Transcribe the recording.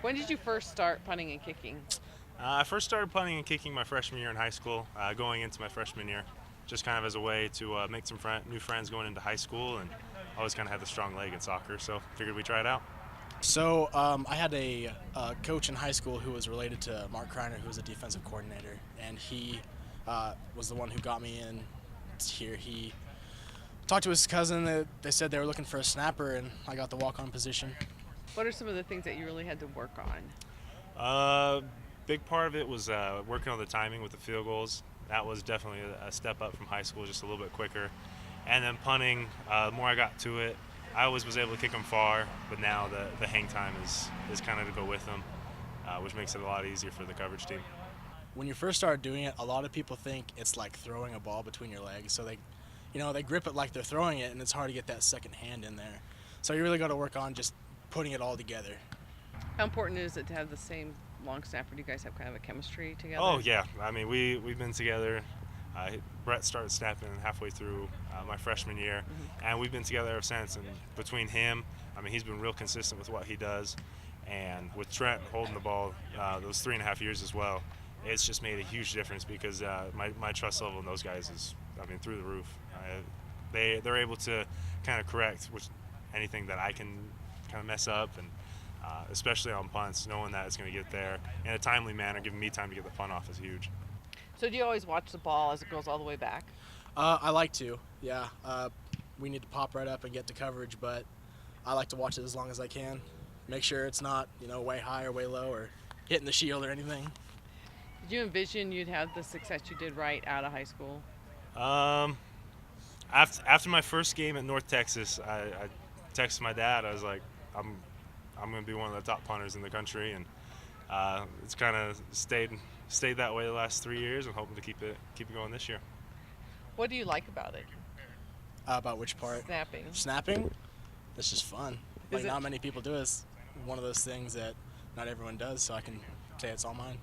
When did you first start punting and kicking? I first started punting and kicking my freshman year in high school, going into my freshman year, just kind of as a way to make some new friends going into high school, and always kind of had the strong leg in soccer, so figured we'd try it out. I had a coach in high school who was related to Mark Kreiner, who was a defensive coordinator, and he was the one who got me in here. He talked to his cousin. They said they were looking for a snapper, and I got the walk-on position. What are some of the things that you really had to work on? Uh, Big part of it was working on the timing with the field goals. That was definitely a step up from high school, just a little bit quicker. And then punting, the more I got to it, I always was able to kick them far, but now the hang time is kind of to go with them, which makes it a lot easier for the coverage team. When you first start doing it, a lot of people think it's like throwing a ball between your legs. So they grip it like they're throwing it, and it's hard to get that second hand in there. So you really got to work on just putting it all together. How important is it to have the same long snapper? Do you guys have kind of a chemistry together? Oh yeah, I mean we've been together. Brett started snapping halfway through my freshman year, and we've been together ever since. And between him, I mean he's been real consistent with what he does, and with Trent holding the ball those 3.5 years as well, it's just made a huge difference because my trust level in those guys is, I mean, through the roof. They're able to kind of correct anything that I can kind of mess up, and especially on punts, knowing that it's going to get there in a timely manner, giving me time to get the punt off is huge. So do you always watch the ball as it goes all the way back? I like to, yeah. We need to pop right up and get to coverage, but I like to watch it as long as I can. Make sure it's not, way high or way low or hitting the shield or anything. Did you envision you'd have the success you did right out of high school? Um, after my first game at North Texas, I texted my dad. I was like, I'm going to be one of the top punters in the country, and it's kind of stayed that way the last 3 years. I'm hoping to keep it going this year. What do you like about it? About which part? Snapping. Snapping? It's just fun. Is it? Not many people do it. It's one of those things that not everyone does, so I can say it's all mine.